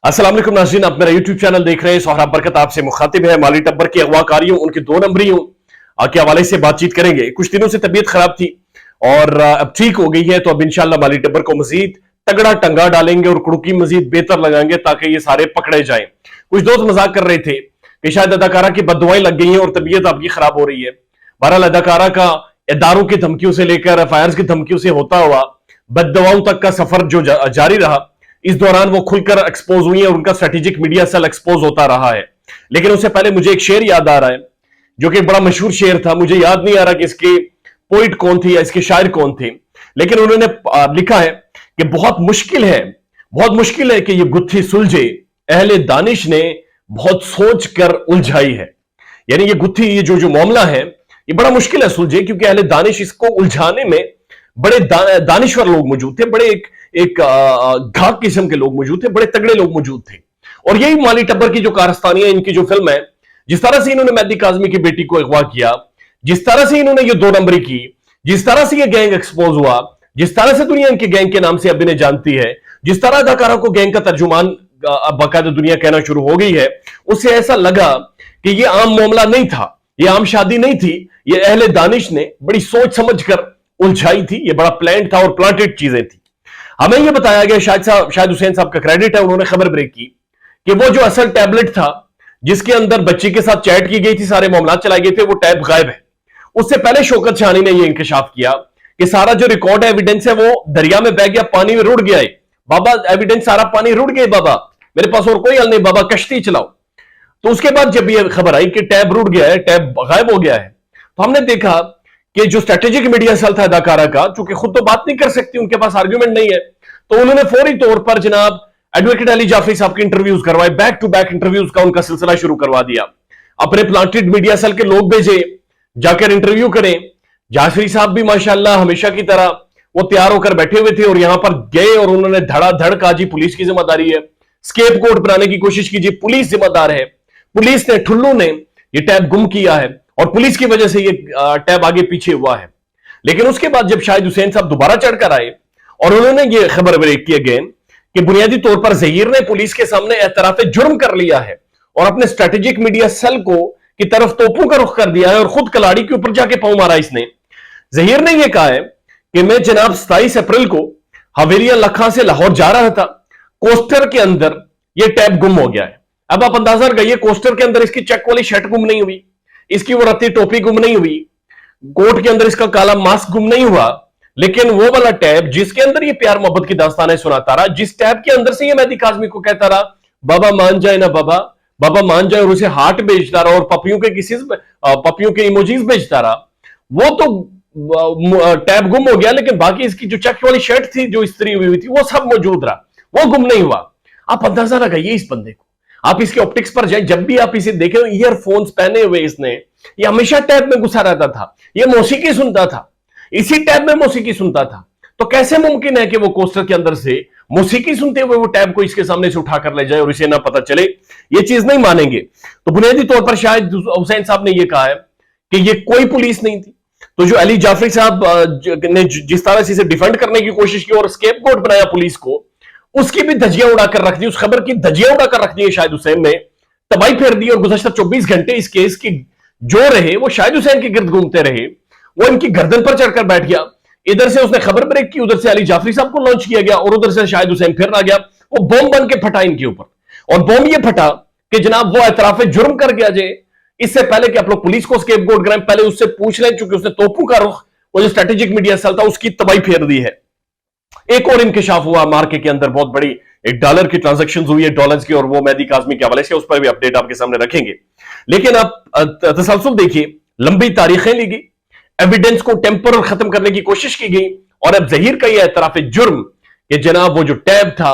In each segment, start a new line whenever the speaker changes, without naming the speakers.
अस्सलाम वालेकुम नाज़रीन, आप मेरा यूट्यूब चैनल देख रहे हैं। सोहराब बरकत आपसे मुखातिब है। माली टब्बर की अगवाकारियों, उनके 2 नंबरियों के हवाले से बातचीत करेंगे। कुछ दिनों से तबीयत खराब थी और अब ठीक हो गई है, तो अब इंशाल्लाह माली टब्बर को मजीद तगड़ा टंगा डालेंगे और कुड़की मजीद बेहतर लगाएंगे ताकि ये सारे पकड़े जाएं। कुछ दोस्त मजाक कर रहे थे कि शायद अदाकारा की बददुआएं लग गई हैं और तबीयत आपकी खराब हो रही है। बहरहाल अदाकारा का इदारों की धमकियों से लेकर एफआईआर की धमकियों से होता हुआ बददुआओं तक का सफर जो जारी रहा, इस दौरान वो खुलकर एक्सपोज हुई है और उनका स्ट्रेटेजिक मीडिया सेल एक्सपोज होता रहा है। लेकिन उससे पहले मुझे एक शेर याद आ रहा है जो कि बड़ा मशहूर शेर था। मुझे याद नहीं आ रहा कि इसके पोइट कौन थे या इसके शायर कौन थे, लेकिन उन्होंने लिखा है कि बहुत मुश्किल है कि ये गुत्थी सुलझे, अहले दानिश ने बहुत सोच कर उलझाई है। यानी ये गुत्थी, ये जो मामला है, ये बड़ा मुश्किल है सुलझे, क्योंकि अहले दानिश इसको उलझाने में बड़े दानिश्वर लोग मौजूद थे, बड़े एक घाक किस्म के लोग मौजूद थे, बड़े तगड़े लोग मौजूद थे। और यही माली टब्बर की जो कारस्तानी है, इनकी जो फिल्म है, जिस तरह से इन्होंने मेहदी काज़मी की बेटी को अगवा किया, जिस तरह से इन्होंने ये 2 नंबरी की, जिस तरह से ये गैंग एक्सपोज हुआ, जिस तरह से दुनिया इनके गैंग के नाम से अब इन्हें जानती है, जिस तरह अदाकारा को गैंग का तर्जुमान अब बाकायदा दुनिया कहना शुरू हो गई है, उससे ऐसा लगा कि ये आम मामला नहीं था, ये आम शादी नहीं थी, ये अहले दानिश ने बड़ी सोच समझ कर उलझाई थी। ये बड़ा प्लान था और प्लांटेड चीजें थी। हमें यह बताया गया, शायद हुसैन साहब का क्रेडिट है, उन्होंने खबर ब्रेक की कि वो जो असल टैबलेट था जिसके अंदर बच्ची के साथ चैट की गई थी, सारे मामला चलाए गए थे, वो टैब गायब है। उससे पहले शौकत शानी ने यह इंकशाफ किया कि सारा जो रिकॉर्ड एविडेंस है वो दरिया में बह गया, पानी में रुड़ गया है। बाबा एविडेंस सारा पानी रुड़ गया बाबा, मेरे पास और कोई हल नहीं बाबा, कश्ती चलाओ। तो उसके बाद जब यह खबर आई कि टैब रुड़ गया है, टैब गायब हो गया है, तो हमने देखा कि जो स्ट्रेटेजिक मीडिया सेल था अदाकारा का, चूंकि खुद तो बात नहीं कर सकती, उनके पास आर्ग्यूमेंट नहीं है, तो उन्होंने फौरी तौर पर जनाब एडवोकेट अली जाफरी साहब के इंटरव्यूज करवाए, बैक टू बैक इंटरव्यूज का उनका सिलसिला शुरू करवा दिया। अपने प्लांटेड मीडिया सेल के लोग भेजे, जाकर इंटरव्यू करें। जाफरी साहब भी माशाल्लाह हमेशा की तरह वो तैयार होकर बैठे हुए थे और यहां पर गए और उन्होंने धड़ाधड़ कहा, जी पुलिस की जिम्मेदारी है, स्केपगोट बनाने की कोशिश कीजिए, पुलिस जिम्मेदार है, पुलिस ने, ठुल्लू ने ये टैब गुम किया है और पुलिस की वजह से ये टैब आगे पीछे हुआ है। लेकिन उसके बाद जब शाहिद हुसैन साहब दोबारा चढ़कर आए और उन्होंने ये खबर ब्रेक की अगेन कि बुनियादी तौर पर ज़हीर ने पुलिस के सामने एतराफ़े जुर्म कर लिया है और अपने स्ट्रेटेजिक मीडिया सेल को की तरफ तोपों का रुख कर दिया है और खुद कलाड़ी के ऊपर जाके पांव मारा इसने। ज़हीर ने यह कहा है कि मैं जनाब 27 अप्रैल को हवेलिया लखा से लाहौर जा रहा था, कोस्टर के अंदर यह टैब गुम हो गया है। अब आप अंदाजा लगाइए, कोस्टर के अंदर इसकी चेक वाली शर्ट गुम नहीं हुई, इसकी वो रत्ती टोपी गुम नहीं हुई, कोट के अंदर इसका काला मास्क गुम नहीं हुआ, लेकिन वो वाला टैब जिसके अंदर ये प्यार मोहब्बत की दास्तानें सुनाता रहा, जिस टैब के अंदर से ये मेहदी काज़मी को कहता रहा बाबा मान जाए ना बाबा, बाबा मान जाए, और उसे हार्ट भेजता रहा और पपियों के इमोजीज भेजता रहा, वो तो टैब गुम हो गया, लेकिन बाकी इसकी जो चेक वाली शर्ट थी जो इस्त्री हुई थी वो सब मौजूद रहा, वो गुम नहीं हुआ। आप अंदाजा लगाइए इस बंदे को, आप इसके ऑप्टिक्स पर जाए, जब भी आप इसे देखें, ईयरफोन्स पहने हुए इसने, ये हमेशा टैब में घुसा रहता था, ये मौसीकी सुनता था, इसी टैब में मौसीकी सुनता था। तो कैसे मुमकिन है कि वो कोस्टर के अंदर से मौसीकी सुनते हुए वो टैब को इसके सामने से उठा कर ले जाए और इसे ना पता चले? ये चीज नहीं मानेंगे। तो बुनियादी तौर पर शायद हुसैन साहब ने ये कहा है कि ये कोई पुलिस नहीं थी। तो जो अली जाफरी साहब ने जिस तरह से इसे डिफेंड करने की कोशिश की और स्केपगोट बनाया पुलिस को, उसकी भी धज्जियां उड़ाकर रख दी, उस खबर की धज्जियां उड़ाकर रख दी है। शाहिद हुसैन ने तबाही फेर दी और गुज़श्ता 24 घंटे इस केस की जो रहे वो शाहिद हुसैन के गिर्द घूमते रहे। वो इनकी गर्दन पर चढ़कर बैठ गया, इधर से उसने खबर ब्रेक की, उधर से अली जाफरी साहब को लॉन्च किया गया और उधर से शाहिद हुसैन फिर आ गया। वो बॉम्ब बन के फटा इनके ऊपर, और बॉम्ब ये फटा कि जनाब वो एतराफे जुर्म कर गया जे, इससे पहले कि आप लोग पुलिस को स्केपगोट कराएं, पहले उससे पूछ लें, चूंकि उसने तोपों का रुख, वो जो स्ट्रेटेजिक मीडिया सेल था, उसकी तबाही फेर दी है। एक और इंकशाफ हुआ मार्केट के अंदर, बहुत बड़ी एक डॉलर की ट्रांजैक्शन हुई है, डॉलर्स की, और वो मेहदी काज़मी के हवाले से उस पर भी अपडेट आपके सामने रखेंगे। लेकिन आप तसलसल देखिए, लंबी तारीखें ली गई, एविडेंस को टेम्पर और खत्म करने की कोशिश की गई, और अब ज़हीर का यह एतराफ़े जुर्म कि जनाब वो जो टैब था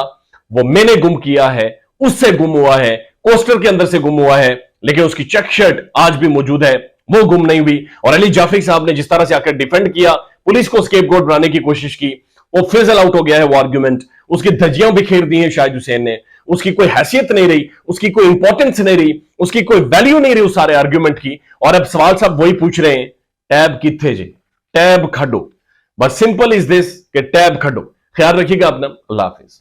वो मैंने गुम किया है, उससे गुम हुआ है, कोस्टर के अंदर से गुम हुआ है, लेकिन उसकी चेक शर्ट आज भी मौजूद है, वो गुम नहीं हुई। और अली जाफरी साहब ने जिस तरह से आकर डिफेंड किया, पुलिस को स्केपगोट बनाने की कोशिश की, वो फिजल आउट हो गया है वो आर्ग्यूमेंट। उसकी धज्जियां बिखेर दी हैं शाहिद हुसैन ने, उसकी कोई हैसियत नहीं रही, उसकी कोई इंपॉर्टेंस नहीं रही, उसकी कोई वैल्यू नहीं रही उस सारे आर्ग्यूमेंट की। और अब सवाल सब वही पूछ रहे हैं, टैब किथे जे, टैब खडो। बस सिंपल इज दिस कि टैब खडो। ख्याल रखिएगा अपना, अल्लाह हाफिज।